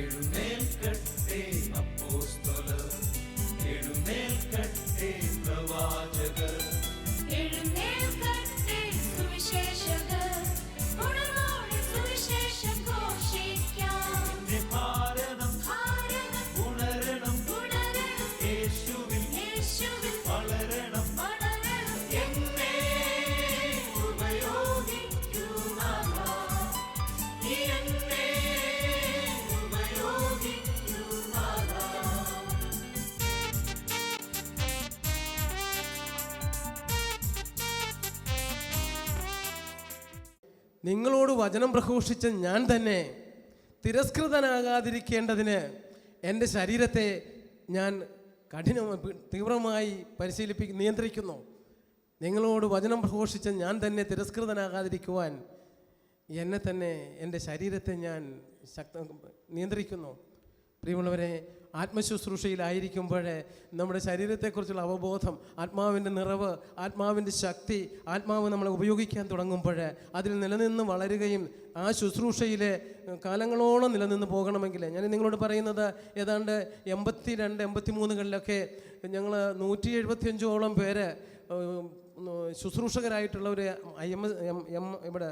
എഴുന്നേൽക്കട്ടെ അപ്പോസ്തലർ, എഴുന്നേൽക്കട്ടെ പ്രവാചകർ, എഴുന്നേൽക്കട്ടെ സുവിശേഷകർ, ഉണർവോടെ സുവിശേഷം ഘോഷിക്കാം. ഭാരതം ഉണരണം, യേശുവിൽ വളരണം. എന്നെ ഉപയോഗിക്കൂ നാഥാ, എന്നെ ഉപയോഗിക്കൂ നാഥാ. നിങ്ങളോട് വചനം പ്രഘോഷിച്ച ഞാൻ തന്നെ തിരസ്കൃതനാകാതിരിക്കേണ്ടതിന് എൻ്റെ ശരീരത്തെ ഞാൻ തീവ്രമായി നിയന്ത്രിക്കുന്നു. നിങ്ങളോട് വചനം പ്രഘോഷിച്ച ഞാൻ തന്നെ തിരസ്കൃതനാകാതിരിക്കുവാൻ എന്നെ തന്നെ, എൻ്റെ ശരീരത്തെ ഞാൻ നിയന്ത്രിക്കുന്നു. പ്രിയമുള്ളവരെ, ആത്മശുശ്രൂഷയിലായിരിക്കുമ്പോൾ നമ്മുടെ ശരീരത്തെക്കുറിച്ചുള്ള അവബോധം, ആത്മാവിൻ്റെ നിറവ്, ആത്മാവിൻ്റെ ശക്തി, ആത്മാവ് നമ്മളെ ഉപയോഗിക്കാൻ തുടങ്ങുമ്പോൾ അതിൽ നിലനിന്ന് വളരുകയും ആ ശുശ്രൂഷയിൽ കാലങ്ങളോളം നിലനിന്ന് പോകണമെങ്കിൽ, ഞാൻ നിങ്ങളോട് പറയുന്നത് ഏതാണ്ട് 82-83 ഞങ്ങൾ 175ഓളം പേര് ശുശ്രൂഷകരായിട്ടുള്ളവർ ഇവിടെ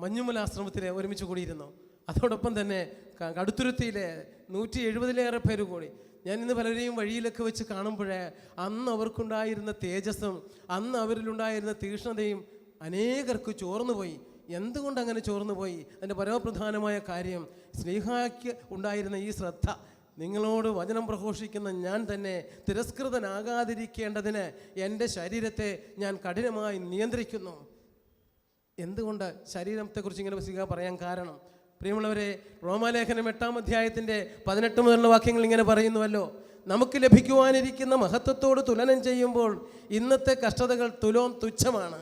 മഞ്ഞുമല ആശ്രമത്തിൽ ഒരുമിച്ച് കൂടിയിരുന്നു. അതോടൊപ്പം തന്നെ കടുത്തുരുത്തിയിലെ 170-ലേറെ പേര് കൂടി. ഞാൻ ഇന്ന് പലരെയും വഴിയിലൊക്കെ വെച്ച് കാണുമ്പോൾ അന്ന് അവർക്കുണ്ടായിരുന്ന തേജസ്സും അന്ന് അവരിലുണ്ടായിരുന്ന തീക്ഷ്ണതയും അനേകർക്ക് ചോർന്നുപോയി. എന്തുകൊണ്ട് അങ്ങനെ ചോർന്നുപോയി? അതിൻ്റെ പരമപ്രധാനമായ കാര്യം, സ്നേഹയ്ക്ക് ഉണ്ടായിരുന്ന ഈ ശ്രദ്ധ. നിങ്ങളോട് വചനം പ്രഘോഷിക്കുന്ന ഞാൻ തന്നെ തിരസ്കൃതനാകാതിരിക്കേണ്ടതിന് എൻ്റെ ശരീരത്തെ ഞാൻ കഠിനമായി നിയന്ത്രിക്കുന്നു. എന്തുകൊണ്ട് ശരീരത്തെക്കുറിച്ച് ഇങ്ങനെ പറയാൻ കാരണം, പ്രിയമുള്ളവരെ, റോമാലേഖനം 8-ാം അധ്യായത്തിൻ്റെ 18 മുതലുള്ള വാക്യങ്ങൾ ഇങ്ങനെ പറയുന്നുവല്ലോ: നമുക്ക് ലഭിക്കുവാനിരിക്കുന്ന മഹത്വത്തോട് തുലനം ചെയ്യുമ്പോൾ ഇന്നത്തെ കഷ്ടതകൾ തുച്ഛമാണ്.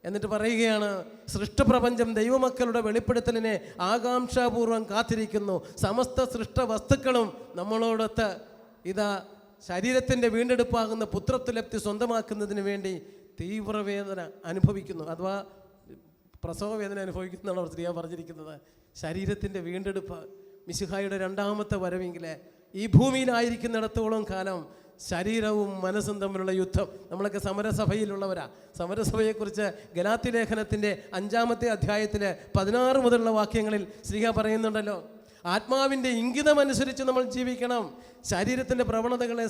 എന്നിട്ട് പറയുകയാണ്, സൃഷ്ടപ്രപഞ്ചം ദൈവമക്കളുടെ വെളിപ്പെടുത്തലിനെ ആകാംക്ഷാപൂർവം കാത്തിരിക്കുന്നു. സമസ്ത സൃഷ്ട വസ്തുക്കളും നമ്മളോടൊത്ത് ഇതാ ശരീരത്തിൻ്റെ വീണ്ടെടുപ്പാകുന്ന പുത്രത്വലബ്ധി സ്വന്തമാക്കുന്നതിന് വേണ്ടി തീവ്രവേദന അനുഭവിക്കുന്നു. അഥവാ പ്രസവ വേദന അനുഭവിക്കുന്നതാണ് അവർ സ്ത്രീ പറഞ്ഞിരിക്കുന്നത്. ശരീരത്തിൻ്റെ വീണ്ടെടുപ്പ്, മിശിഹായുടെ 2ാമത്തെ വരവെങ്കിൽ ഈ ഭൂമിയിലായിരിക്കുന്നിടത്തോളം കാലം ശരീരവും മനസ്സും തമ്മിലുള്ള യുദ്ധം. നമ്മളൊക്കെ സമരസഭയിലുള്ളവരാ. സമരസഭയെക്കുറിച്ച് ഗലാത്യ ലേഖനത്തിൻ്റെ 5-ാമത്തെ അധ്യായത്തിൽ 16 മുതലുള്ള വാക്യങ്ങളിൽ ശ്രീഹ പറയുന്നുണ്ടല്ലോ: ആത്മാവിൻ്റെ ഇംഗിതമനുസരിച്ച് നമ്മൾ ജീവിക്കണം, ശരീരത്തിൻ്റെ പ്രവണതകളെ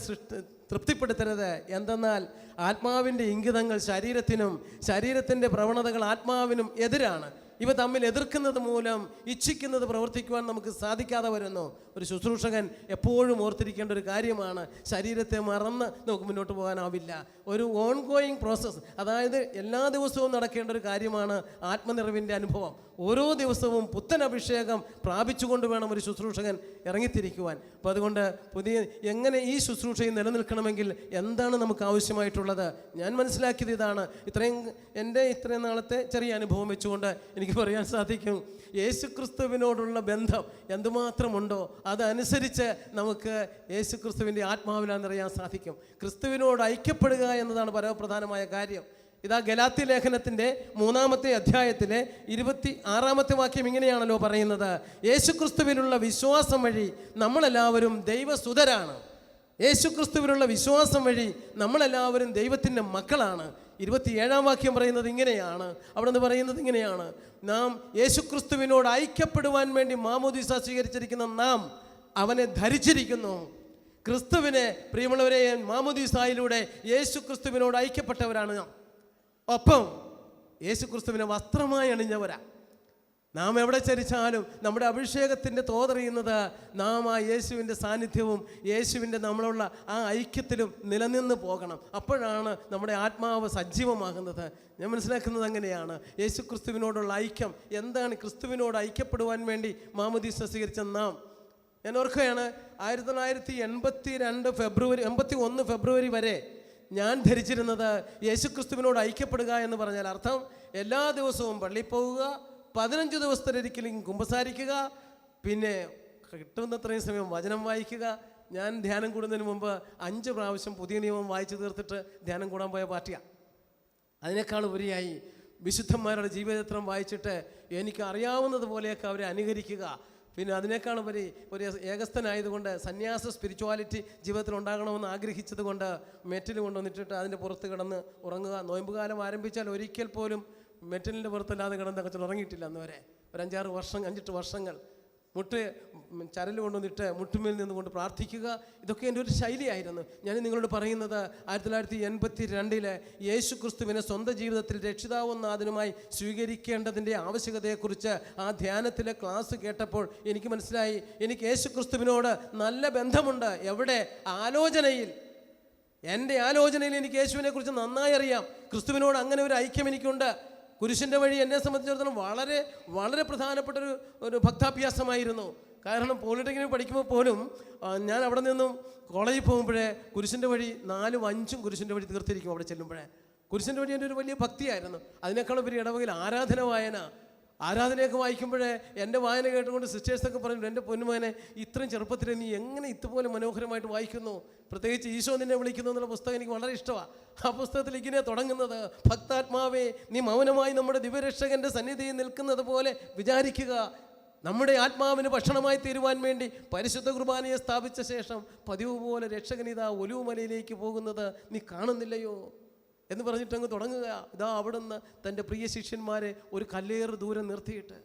തൃപ്തിപ്പെടുത്തരുത്. എന്തെന്നാൽ ആത്മാവിൻ്റെ ഇംഗിതങ്ങൾ ശരീരത്തിനും ശരീരത്തിൻ്റെ പ്രവണതകൾ ആത്മാവിനും എതിരാണ്. ഇവ തമ്മിൽ എതിർക്കുന്നത് മൂലം ഇച്ഛിക്കുന്നത് പ്രവർത്തിക്കുവാൻ നമുക്ക് സാധിക്കാതെ വരുന്നു. ഒരു ശുശ്രൂഷകൻ എപ്പോഴും ഓർത്തിരിക്കേണ്ട ഒരു കാര്യമാണ്, ശരീരത്തെ മറന്ന് നമുക്ക് മുന്നോട്ട് പോകാനാവില്ല. ഒരു ഓൺഗോയിങ് പ്രോസസ്സ്, അതായത് എല്ലാ ദിവസവും നടക്കേണ്ട ഒരു കാര്യമാണ് ആത്മനിറവിൻ്റെ അനുഭവം. ഓരോ ദിവസവും പുത്തൻ അഭിഷേകം പ്രാപിച്ചുകൊണ്ട് വേണം ഒരു ശുശ്രൂഷകൻ ഇറങ്ങിത്തിരിക്കുവാൻ. അപ്പോൾ അതുകൊണ്ട് എങ്ങനെ ഈ ശുശ്രൂഷയിൽ നിലനിൽക്കണമെങ്കിൽ എന്താണ് നമുക്ക് ആവശ്യമായിട്ടുള്ളത്? ഞാൻ മനസ്സിലാക്കിയത് ഇതാണ്. ഇത്രയും നാളത്തെ ചെറിയ അനുഭവം വെച്ചുകൊണ്ട് എനിക്ക് പറയാൻ സാധിക്കും, യേശുക്രിസ്തുവിനോടുള്ള ബന്ധം എന്തുമാത്രമുണ്ടോ അതനുസരിച്ച് നമുക്ക് യേശുക്രിസ്തുവിൻ്റെ ആത്മാവിലാണെന്നറിയാൻ സാധിക്കും. ക്രിസ്തുവിനോട് ഐക്യപ്പെടുക എന്നതാണ് പരമപ്രധാനമായ കാര്യം. ഇതാ ഗലാത്യ ലേഖനത്തിൻ്റെ 3-ാമത്തെ അധ്യായത്തിലെ 26-ാമത്തെ വാക്യം ഇങ്ങനെയാണല്ലോ പറയുന്നത്: യേശുക്രിസ്തുവിനുള്ള വിശ്വാസം വഴി നമ്മളെല്ലാവരും ദൈവസുതരാണ്. യേശുക്രിസ്തുവിനുള്ള വിശ്വാസം വഴി നമ്മളെല്ലാവരും ദൈവത്തിൻ്റെ മക്കളാണ്. 27-ാം വാക്യം പറയുന്നത് ഇങ്ങനെയാണ്, അവിടെ നിന്ന് പറയുന്നത് ഇങ്ങനെയാണ്: നാം യേശുക്രിസ്തുവിനോട് ഐക്യപ്പെടുവാൻ വേണ്ടി മാമോദീസ സ്വീകരിച്ചിരിക്കുന്ന നാം അവനെ ധരിച്ചിരിക്കുന്നു. ക്രിസ്തുവിനെ, പ്രിയമുള്ളവരെ, മാമോദീസായിലൂടെ യേശുക്രിസ്തുവിനോട് ഐക്യപ്പെട്ടവരാണ് നാം. ഒപ്പം യേശുക്രിസ്തുവിനെ വസ്ത്രമായി അണിഞ്ഞവരാ. നാം എവിടെ ചരിച്ചാലും നമ്മുടെ അഭിഷേകത്തിൻ്റെ തോതറിയുന്നത് നാം ആ യേശുവിൻ്റെ സാന്നിധ്യവും യേശുവിൻ്റെ നമ്മളുള്ള ആ ഐക്യത്തിലും നിലനിന്ന് പോകണം. അപ്പോഴാണ് നമ്മുടെ ആത്മാവ് സജീവമാകുന്നത്. ഞാൻ മനസ്സിലാക്കുന്നത് അങ്ങനെയാണ്. യേശുക്രിസ്തുവിനോടുള്ള ഐക്യം എന്താണ്? ക്രിസ്തുവിനോട് ഐക്യപ്പെടുവാൻ വേണ്ടി മാമോദീസ സ്വീകരിച്ച നാം. ഞാൻ ഓർക്കുകയാണ്, 1981 ഫെബ്രുവരി വരെ ഞാൻ ധരിച്ചിരുന്നത് യേശുക്രിസ്തുവിനോട് ഐക്യപ്പെടുക എന്ന് പറഞ്ഞാൽ അർത്ഥം എല്ലാ ദിവസവും പള്ളിയിൽ പോവുക, 15 ദിവസത്തിലൊരിക്കലും കുമ്പസാരിക്കുക, പിന്നെ കിട്ടുന്നത്രയും സമയം വചനം വായിക്കുക. ഞാൻ ധ്യാനം കൂടുന്നതിന് മുമ്പ് 5 പ്രാവശ്യം പുതിയ നിയമം വായിച്ചു തീർത്തിട്ട് ധ്യാനം കൂടാൻ പോയ പാർട്ടിയാണ്. അതിനേക്കാൾ ഉപരിയായി വിശുദ്ധന്മാരുടെ ജീവചരിത്രം വായിച്ചിട്ട് എനിക്ക് അറിയാവുന്നത് പോലെയൊക്കെ അവരെ അനുകരിക്കുക. പിന്നെ അതിനേക്കാൾ ഉപരി ഒരു ഏകസ്ഥനായതുകൊണ്ട് സന്യാസ സ്പിരിച്വാലിറ്റി ജീവിതത്തിൽ ഉണ്ടാകണമെന്ന് ആഗ്രഹിച്ചത് കൊണ്ട് മെറ്റിൽ കൊണ്ടുവന്നിട്ടിട്ട് അതിൻ്റെ പുറത്ത് കിടന്ന് ഉറങ്ങുക. നോയമ്പുകാലം ആരംഭിച്ചാൽ ഒരിക്കൽ പോലും മെറ്റലിൻ്റെ പുറത്തല്ലാതെ കിടന്ന് അച്ഛൻ ഉറങ്ങിയിട്ടില്ല അന്ന് വരെ. ഒരു 5-8 വർഷങ്ങൾ മുട്ട് ചരൽ കൊണ്ടുവന്നിട്ട് മുട്ടുമേൽ നിന്നുകൊണ്ട് പ്രാർത്ഥിക്കുക. ഇതൊക്കെ എൻ്റെ ഒരു ശൈലിയായിരുന്നു. ഞാൻ നിങ്ങളോട് പറയുന്നത് 1982 യേശു ക്രിസ്തുവിനെ സ്വന്തം ജീവിതത്തിൽ രക്ഷിതാവും നാഥനുമായി സ്വീകരിക്കേണ്ടതിൻ്റെ ആവശ്യകതയെക്കുറിച്ച് ആ ധ്യാനത്തിലെ ക്ലാസ് കേട്ടപ്പോൾ എനിക്ക് മനസ്സിലായി, എനിക്ക് യേശു ക്രിസ്തുവിനോട് നല്ല ബന്ധമുണ്ട്. എവിടെ? ആലോചനയിൽ. എൻ്റെ ആലോചനയിൽ എനിക്ക് യേശുവിനെ കുറിച്ച് നന്നായി അറിയാം. ക്രിസ്തുവിനോട് അങ്ങനെ ഒരു ഐക്യം എനിക്കുണ്ട്. കുരിശിൻ്റെ വഴി എന്നെ സംബന്ധിച്ചിടത്തോളം വളരെ വളരെ പ്രധാനപ്പെട്ട ഒരു ഭക്താഭ്യാസമായിരുന്നു. കാരണം പോളിടെക്നിക്കിൽ പഠിക്കുമ്പോൾ പോലും ഞാൻ അവിടെ നിന്നും കോളേജിൽ പോകുമ്പോഴേ കുരിശിൻ്റെ വഴി 4ഉം 5ഉം കുരിശിൻ്റെ വഴി തീർത്തിരിക്കും. അവിടെ ചെല്ലുമ്പോഴേ കുരിശിൻ്റെ വഴി എൻ്റെ ഒരു വലിയ ഭക്തിയായിരുന്നു. അതിനേക്കാളും ഒരു ഇടവകയിൽ ആരാധന വായന, ആരാധനയൊക്കെ വായിക്കുമ്പോഴേ എൻ്റെ വായന കേട്ടുകൊണ്ട് സിസ്റ്റേഴ്സൊക്കെ പറഞ്ഞു, എൻ്റെ പൊന്നുമോനെ ഇത്രയും ചെറുപ്പത്തിൽ നീ എങ്ങനെ ഇതുപോലെ മനോഹരമായിട്ട് വായിക്കുന്നു, പ്രത്യേകിച്ച് ഈശോ നിന്നെ വിളിക്കുന്നു എന്നുള്ള പുസ്തകം എനിക്ക് വളരെ ഇഷ്ടമാണ്. ആ പുസ്തകത്തിൽ ഇങ്ങനെ തുടങ്ങുന്നത്, ഭക്താത്മാവേ നീ മൗനമായി നമ്മുടെ ദിവ്യരക്ഷകൻ്റെ സന്നിധിയിൽ നിൽക്കുന്നത് പോലെ വിചാരിക്കുക. നമ്മുടെ ആത്മാവിന് ഭക്ഷണമായി തീരുവാൻ വേണ്ടി പരിശുദ്ധ കുർബാനയെ സ്ഥാപിച്ച ശേഷം പതിവ് പോലെ രക്ഷകനിതാ ഒലിവുമലയിലേക്ക് പോകുന്നത് നീ കാണുന്നില്ലയോ എന്ന് പറഞ്ഞിട്ടങ്ങ് തുടങ്ങുക. ഇതാ അവിടുന്ന് തൻ്റെ പ്രിയ ശിഷ്യന്മാരെ ഒരു കല്ലേറ് ദൂരം നിർത്തിയിട്ട്.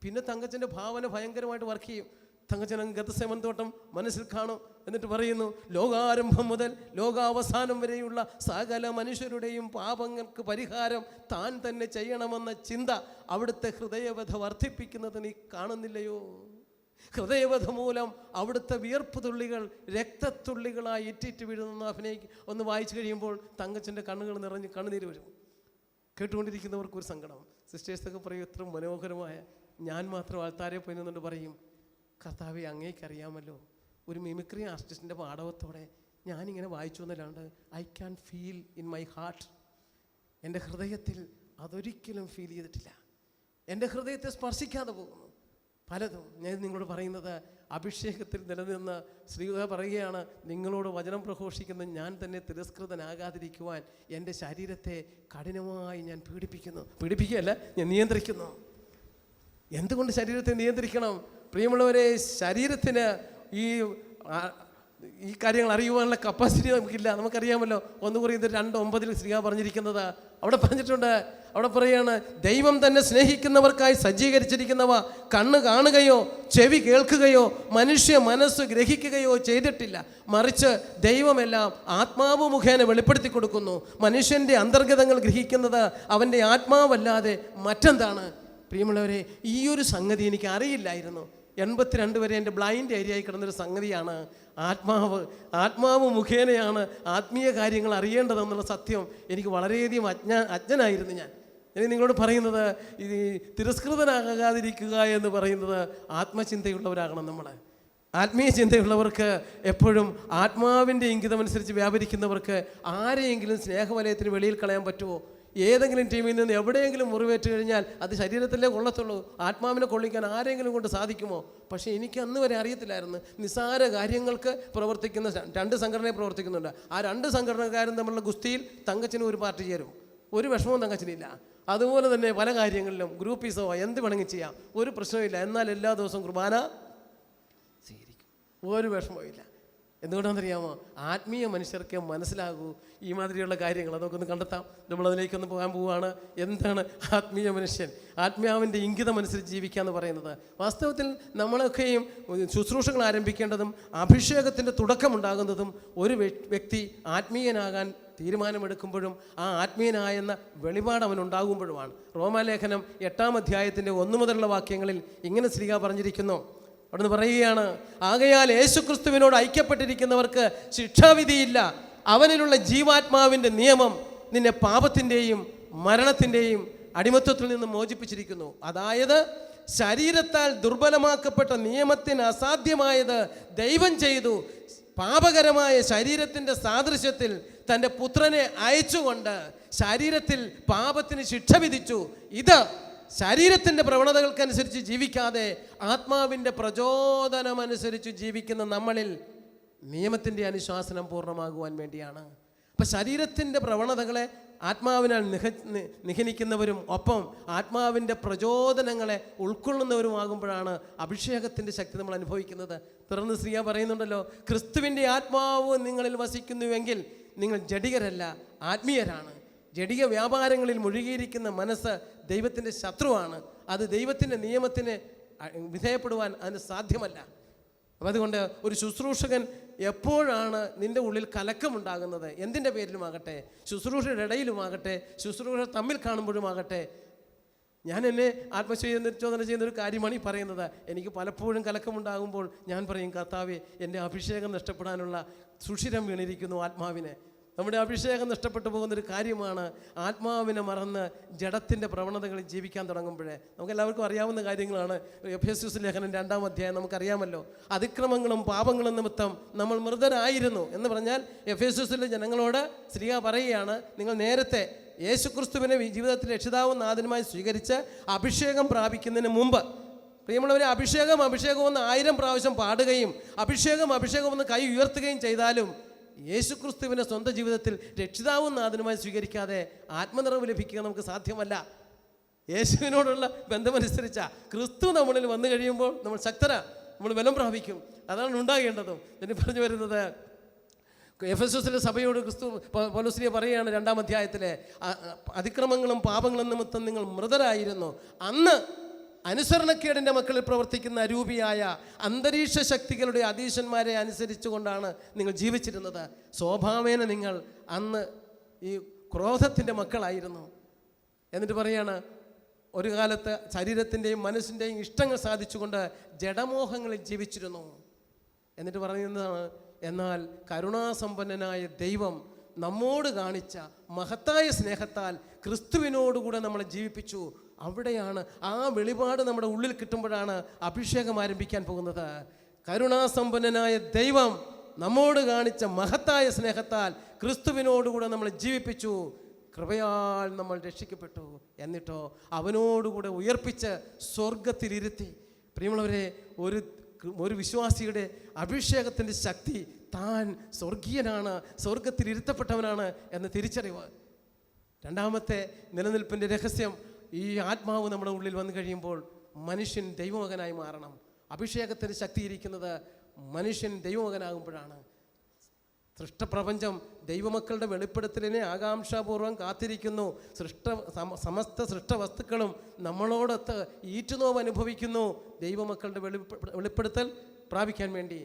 പിന്നെ തങ്കച്ചൻ്റെ ഭാവന ഭയങ്കരമായിട്ട് വർക്ക് ചെയ്യും. തങ്കച്ചൻ അങ്ങ് ഗതസേമൻ തോട്ടം മനസ്സിൽ കാണും. എന്നിട്ട് പറയുന്നു, ലോകാരംഭം മുതൽ ലോകാവസാനം വരെയുള്ള സകല മനുഷ്യരുടെയും പാപങ്ങൾക്ക് പരിഹാരം താൻ തന്നെ ചെയ്യണമെന്ന ചിന്ത അവിടുത്തെ ഹൃദയവധ വർദ്ധിപ്പിക്കുന്നത് നീ കാണുന്നില്ലയോ? ഹൃദയവധ മൂലം അവിടുത്തെ വിയർപ്പ് തുള്ളികൾ രക്തത്തുള്ളികളായി ഇറ്റിറ്റ് വീഴുന്ന ഒന്ന് വായിച്ചു കഴിയുമ്പോൾ തങ്കച്ചൻ്റെ കണ്ണുകൾ നിറഞ്ഞ് കണ്ണുനീര് വരും. കേട്ടുകൊണ്ടിരിക്കുന്നവർക്ക് ഒരു സങ്കടം. സിസ്റ്റേഴ്സൊക്കെ പറയും, ഇത്ര മനോഹരമായ, ഞാൻ മാത്രം ആൾത്താരെ പോയി നിന്നുകൊണ്ട് പറയും, കർത്താവെ അങ്ങേക്കറിയാമല്ലോ, ഒരു മിമിക്രി ആർട്ടിസ്റ്റിൻ്റെ പാടവത്തോടെ ഞാനിങ്ങനെ വായിച്ചു എന്നല്ലാണ്ട് I can feel in my heart. എൻ്റെ ഹൃദയത്തിൽ അതൊരിക്കലും ഫീൽ ചെയ്തിട്ടില്ല. എൻ്റെ ഹൃദയത്തെ സ്പർശിക്കാതെ പോകുന്നു പലതും. ഞാൻ നിങ്ങളോട് പറയുന്നത്, അഭിഷേകത്തിൽ നിലനിന്ന് ശ്രീക പറയുകയാണ്, നിങ്ങളോട് വചനം പ്രഘോഷിക്കുന്ന ഞാൻ തന്നെ തിരസ്കൃതനാകാതിരിക്കുവാൻ എൻ്റെ ശരീരത്തെ കഠിനമായി ഞാൻ പീഡിപ്പിക്കുകയല്ല, ഞാൻ നിയന്ത്രിക്കുന്നു. എന്തുകൊണ്ട് ശരീരത്തെ നിയന്ത്രിക്കണം? പ്രിയമുള്ളവരെ, ശരീരത്തിന് ഈ കാര്യങ്ങൾ അറിയുവാനുള്ള കപ്പാസിറ്റി നമുക്കില്ല. നമുക്കറിയാമല്ലോ, 1 കൊരിന്ത്യർ 2:9 ശ്രീക പറഞ്ഞിരിക്കുന്നത്, അവിടെ പറഞ്ഞിട്ടുണ്ട്, അവിടെ പറയാണ്, ദൈവം തന്നെ സ്നേഹിക്കുന്നവർക്കായി സജ്ജീകരിച്ചിരിക്കുന്നവ കണ്ണ് കാണുകയോ ചെവി കേൾക്കുകയോ മനുഷ്യ മനസ്സ് ഗ്രഹിക്കുകയോ ചെയ്തിട്ടില്ല, മറിച്ച് ദൈവമെല്ലാം ആത്മാവ് മുഖേന വെളിപ്പെടുത്തി കൊടുക്കുന്നു. മനുഷ്യൻ്റെ അന്തർഗതങ്ങൾ ഗ്രഹിക്കുന്നത് അവൻ്റെ ആത്മാവല്ലാതെ മറ്റെന്താണ്? പ്രിയമുള്ളവരെ, ഈ ഒരു സംഗതി എനിക്ക് അറിയില്ലായിരുന്നു. 82 വരെ എൻ്റെ ബ്ലൈൻഡ് ഏരിയയായി കിടന്നൊരു സംഗതിയാണ് ആത്മാവ് മുഖേനയാണ് ആത്മീയ കാര്യങ്ങൾ അറിയേണ്ടതെന്നുള്ള സത്യം എനിക്ക് വളരെയധികം അജ്ഞനായിരുന്നു ഞാൻ. നിങ്ങളോട് പറയുന്നത്, ഈ തിരസ്കൃതനാകാതിരിക്കുക എന്ന് പറയുന്നത് ആത്മചിന്തയുള്ളവരാകണം നമ്മൾ. ആത്മീയ ചിന്തയുള്ളവർക്ക് എപ്പോഴും ആത്മാവിൻ്റെ ഇംഗിതമനുസരിച്ച് വ്യാപരിക്കുന്നവർക്ക് ആരെയെങ്കിലും സ്നേഹവലയത്തിന് വെളിയിൽ കളയാൻ പറ്റുമോ? ഏതെങ്കിലും ടീമിൽ നിന്ന് എവിടെയെങ്കിലും മുറിവേറ്റ് കഴിഞ്ഞാൽ അത് ശരീരത്തിലേ കൊള്ളത്തുള്ളൂ. ആത്മാവിനെ കൊള്ളിക്കാൻ ആരെങ്കിലും കൊണ്ട് സാധിക്കുമോ? പക്ഷേ എനിക്ക് അന്ന് വരെ അറിയത്തില്ലായിരുന്നു. നിസ്സാര കാര്യങ്ങൾക്ക് പ്രവർത്തിക്കുന്ന 2 സംഘടനയെ പ്രവർത്തിക്കുന്നുണ്ട്. ആ 2 സംഘടനക്കാരും തമ്മിലുള്ള ഗുസ്തിയിൽ തങ്കച്ചനും ഒരു പാർട്ടി ചേരും. ഒരു വിഷമവും തങ്കച്ചനില്ല. അതുപോലെ തന്നെ പല കാര്യങ്ങളിലും ഗ്രൂപ്പീസോ എന്ത് വേണമെങ്കിൽ ചെയ്യാം, ഒരു പ്രശ്നമില്ല. എന്നാൽ എല്ലാ ദിവസവും കുർബാന സ്വീകരിക്കും, ഒരു വിഷമവും ഇല്ല. എന്തുകൊണ്ടാണെന്നറിയാമോ? ആത്മീയ മനുഷ്യർക്ക് മനസ്സിലാകൂ ഈ മാതിരിയുള്ള കാര്യങ്ങൾ. അതൊക്കെ ഒന്ന് കണ്ടെത്താം. നമ്മളതിലേക്കൊന്ന് പോകാൻ പോവുകയാണ്. എന്താണ് ആത്മീയ മനുഷ്യൻ? ആത്മാവിൻ്റെ ഇംഗിതമനുസരിച്ച് ജീവിക്കുക എന്ന് പറയുന്നത്. വാസ്തവത്തിൽ നമ്മളൊക്കെയും ശുശ്രൂഷകൾ ആരംഭിക്കേണ്ടതും അഭിഷേകത്തിൻ്റെ തുടക്കമുണ്ടാകുന്നതും ഒരു വ്യക്തി ആത്മീയനാകാൻ തീരുമാനമെടുക്കുമ്പോഴും ആ ആത്മീയനായെന്ന വെളിപാട് അവനുണ്ടാകുമ്പോഴുമാണ്. റോമാലേഖനം 8-ാം അധ്യായത്തിൻ്റെ 1 മുതലുള്ള വാക്യങ്ങളിൽ ഇങ്ങനെ ശ്രീക പറഞ്ഞിരിക്കുന്നു. അവിടുന്ന് പറയുകയാണ്, ആകയാൽ യേശുക്രിസ്തുവിനോട് ഐക്യപ്പെട്ടിരിക്കുന്നവർക്ക് ശിക്ഷാവിധിയില്ല. അവനിലുള്ള ജീവാത്മാവിൻ്റെ നിയമം നിന്നെ പാപത്തിൻ്റെയും മരണത്തിൻ്റെയും അടിമത്വത്തിൽ നിന്ന് മോചിപ്പിച്ചിരിക്കുന്നു. അതായത് ശരീരത്താൽ ദുർബലമാക്കപ്പെട്ട നിയമത്തിന് അസാധ്യമായത് ദൈവം ചെയ്തു. പാപകരമായ ശരീരത്തിൻ്റെ സാദൃശ്യത്തിൽ തൻ്റെ പുത്രനെ അയച്ചുകൊണ്ട് ശരീരത്തിൽ പാപത്തിന് ശിക്ഷ വിധിച്ചു. ഇത് ശരീരത്തിൻ്റെ പ്രവണതകൾക്കനുസരിച്ച് ജീവിക്കാതെ ആത്മാവിൻ്റെ പ്രചോദനമനുസരിച്ച് ജീവിക്കുന്ന നമ്മളിൽ നിയമത്തിൻ്റെ അനുശാസനം പൂർണ്ണമാകുവാൻ വേണ്ടിയാണ്. അപ്പം ശരീരത്തിൻ്റെ പ്രവണതകളെ ആത്മാവിനാൽ നിഹനിക്കുന്നവരും ഒപ്പം ആത്മാവിൻ്റെ പ്രചോദനങ്ങളെ ഉൾക്കൊള്ളുന്നവരുമാകുമ്പോഴാണ് അഭിഷേകത്തിൻ്റെ ശക്തി നമ്മൾ അനുഭവിക്കുന്നത്. തുടർന്ന് ശ്രീയ പറയുന്നുണ്ടല്ലോ, ക്രിസ്തുവിൻ്റെ ആത്മാവ് നിങ്ങളിൽ വസിക്കുന്നുവെങ്കിൽ നിങ്ങൾ ജഡികരല്ല, ആത്മീയരാണ്. ജഡിക വ്യാപാരങ്ങളിൽ മുഴുകിയിരിക്കുന്ന മനസ്സ് ദൈവത്തിൻ്റെ ശത്രുവാണ്. അത് ദൈവത്തിൻ്റെ നിയമത്തിന് വിധേയപ്പെടുവാൻ അതിന് സാധ്യമല്ല. അപ്പം അതുകൊണ്ട് ഒരു ശുശ്രൂഷകൻ എപ്പോഴാണ് നിൻ്റെ ഉള്ളിൽ കലക്കമുണ്ടാകുന്നത്, എന്തിൻ്റെ പേരിലുമാകട്ടെ, ശുശ്രൂഷയുടെ ഇടയിലുമാകട്ടെ, ശുശ്രൂഷ തമ്മിൽ കാണുമ്പോഴുമാകട്ടെ, ഞാൻ എന്നെ ആത്മശോധന ചെയ്യുന്നൊരു കാര്യമാണ് ഈ പറയുന്നത്. എനിക്ക് പലപ്പോഴും കലക്കമുണ്ടാകുമ്പോൾ ഞാൻ പറയും, കർത്താവേ, എൻ്റെ അഭിഷേകം നഷ്ടപ്പെടാനുള്ള സുഷിരം വീണിരിക്കുന്നു ആത്മാവിനെ. നമ്മുടെ അഭിഷേകം നഷ്ടപ്പെട്ടു പോകുന്നൊരു കാര്യമാണ് ആത്മാവിനെ മറന്ന് ജഡത്തിൻ്റെ പ്രവണതകളിൽ ജീവിക്കാൻ തുടങ്ങുമ്പോഴേ. നമുക്കെല്ലാവർക്കും അറിയാവുന്ന കാര്യങ്ങളാണ്. എഫേസ്യസ് ലേഖനം 2-ാം അധ്യായം നമുക്കറിയാമല്ലോ. അതിക്രമങ്ങളും പാപങ്ങളും നിമിത്തം നമ്മൾ മൃതരായിരുന്നു എന്ന് പറഞ്ഞാൽ എഫേസ്യസിലെ ജനങ്ങളോട് ശ്രീയ പറയുകയാണ്, നിങ്ങൾ നേരത്തെ യേശുക്രിസ്തുവിനെ ജീവിതത്തിൽ രക്ഷിതാവും നാഥനുമായി സ്വീകരിച്ച് അഭിഷേകം പ്രാപിക്കുന്നതിന് മുമ്പ്, പ്രിയമുള്ളവരെ, അഭിഷേകം എന്ന് 1000 പ്രാവശ്യം പാടുകയും അഭിഷേകം എന്ന് കൈ ഉയർത്തുകയും ചെയ്താലും യേശുക്രിസ്തുവിനെ സ്വന്തം ജീവിതത്തിൽ രക്ഷിതാവും നാഥനുമായി സ്വീകരിക്കാതെ ആത്മനിറവ് ലഭിക്കുക നമുക്ക് സാധ്യമല്ല. യേശുവിനോടുള്ള ബന്ധമനുസരിച്ച ക്രിസ്തു നമ്മളിൽ വന്നു കഴിയുമ്പോൾ നമ്മൾ ശക്തരാ, നമ്മൾ ബലം പ്രാപിക്കും. അതാണ് ഉണ്ടാകേണ്ടതും. എന്ന് പറഞ്ഞു വരുന്നത്, എഫെസോസിലെ സഭയോട് ക്രിസ്തു പൗലോസ് പറയുകയാണ് 2-ാം അധ്യായത്തിലെ, അതിക്രമങ്ങളും പാപങ്ങളും നിമിത്തം നിങ്ങൾ മൃതരായിരുന്നു. അന്ന് അനുസരണക്കേടിൻ്റെ മക്കളിൽ പ്രവർത്തിക്കുന്ന അരൂപിയായ അന്തരീക്ഷ ശക്തികളുടെ അധീശന്മാരെ അനുസരിച്ചു കൊണ്ടാണ് നിങ്ങൾ ജീവിച്ചിരുന്നത്. സ്വഭാവേന നിങ്ങൾ അന്ന് ഈ ക്രോധത്തിൻ്റെ മക്കളായിരുന്നു. എന്നിട്ട് പറയാണ്, ഒരു കാലത്ത് ശരീരത്തിൻ്റെയും മനസ്സിൻ്റെയും ഇഷ്ടങ്ങൾ സാധിച്ചുകൊണ്ട് ജഡമോഹങ്ങളിൽ ജീവിച്ചിരുന്നു. എന്നിട്ട് പറയുന്നതാണ്, എന്നാൽ കരുണാസമ്പന്നനായ ദൈവം നമ്മോട് കാണിച്ച മഹത്തായ സ്നേഹത്താൽ ക്രിസ്തുവിനോടുകൂടെ നമ്മളെ ജീവിപ്പിച്ചു. അവിടെയാണ് ആ വെളിപാട് നമ്മുടെ ഉള്ളിൽ കിട്ടുമ്പോഴാണ് അഭിഷേകം ആരംഭിക്കാൻ പോകുന്നത്. കരുണാസമ്പന്നനായ ദൈവം നമ്മോട് കാണിച്ച മഹത്തായ സ്നേഹത്താൽ ക്രിസ്തുവിനോടുകൂടെ നമ്മളെ ജീവിപ്പിച്ചു, കൃപയാൽ നമ്മൾ രക്ഷിക്കപ്പെട്ടു. എന്നിട്ടോ അവനോടുകൂടെ ഉയർപ്പിച്ച് സ്വർഗത്തിലിരുത്തി. പ്രിയമുള്ളവരെ, ഒരു വിശ്വാസിയുടെ അഭിഷേകത്തിൻ്റെ ശക്തി താൻ സ്വർഗീയനാണ്, സ്വർഗത്തിലിരുത്തപ്പെട്ടവനാണ് എന്ന തിരിച്ചറിവ്. 2-ാമത്തെ നിലനിൽപ്പിൻ്റെ രഹസ്യം, ഈ ആത്മാവ് നമ്മുടെ ഉള്ളിൽ വന്നു കഴിയുമ്പോൾ മനുഷ്യൻ ദൈവമകനായി മാറണം. അഭിഷേകത്തിൻ്റെ ശക്തിയിരിക്കുന്നത് മനുഷ്യൻ ദൈവമകനാകുമ്പോഴാണ്. സൃഷ്ടപ്രപഞ്ചം ദൈവമക്കളുടെ വെളിപ്പെടുത്തലിനെ ആകാംക്ഷാപൂർവ്വം കാത്തിരിക്കുന്നു. സമസ്ത സൃഷ്ടവസ്തുക്കളും നമ്മളോടൊത്ത് ഈറ്റുനോവ് അനുഭവിക്കുന്നു ദൈവമക്കളുടെ വെളിപ്പെടുത്തൽ പ്രാപിക്കാൻ വേണ്ടി.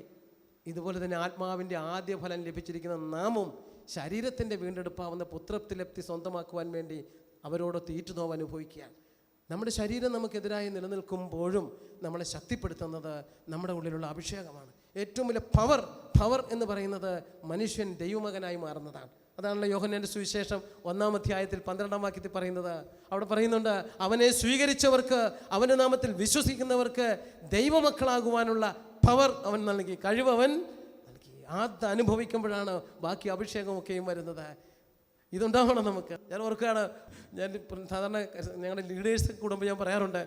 ഇതുപോലെ തന്നെ ആത്മാവിൻ്റെ ആദ്യ ഫലം ലഭിച്ചിരിക്കുന്ന നാമും ശരീരത്തിൻ്റെ വീണ്ടെടുപ്പാവുന്ന പുത്രപ്തിലപ്തി സ്വന്തമാക്കുവാൻ വേണ്ടി അവരോടൊത്ത് ഈറ്റുനോവ് അനുഭവിക്കുകയാണ്. നമ്മുടെ ശരീരം നമുക്കെതിരായി നിലനിൽക്കുമ്പോഴും നമ്മളെ ശക്തിപ്പെടുത്തുന്നത് നമ്മുടെ ഉള്ളിലുള്ള അഭിഷേകമാണ്. ഏറ്റവും വലിയ പവർ എന്ന് പറയുന്നത് മനുഷ്യൻ ദൈവമകനായി മാറുന്നതാണ്. അതാണല്ലോ യോഹന്നാന്റെ സുവിശേഷം 1-ാം അധ്യായത്തിൽ 12-ാം വാക്യത്തിൽ പറയുന്നത്. അവിടെ പറയുന്നുണ്ട്, അവനെ സ്വീകരിച്ചവർക്ക്, അവൻ്റെ നാമത്തിൽ വിശ്വസിക്കുന്നവർക്ക് ദൈവമക്കളാകുവാനുള്ള പവർ അവൻ നൽകി, കഴിവ് അവൻ നൽകി. അത് അനുഭവിക്കുമ്പോഴാണ് ബാക്കി അഭിഷേകമൊക്കെയും വരുന്നത്. ഇതുണ്ടാവണം നമുക്ക്. ഞാൻ ഓർക്കുകയാണ്, ഞാൻ സാധാരണ ഞങ്ങളുടെ ലീഡേഴ്സ് കൂടുമ്പോൾ ഞാൻ പറയാറുണ്ട്,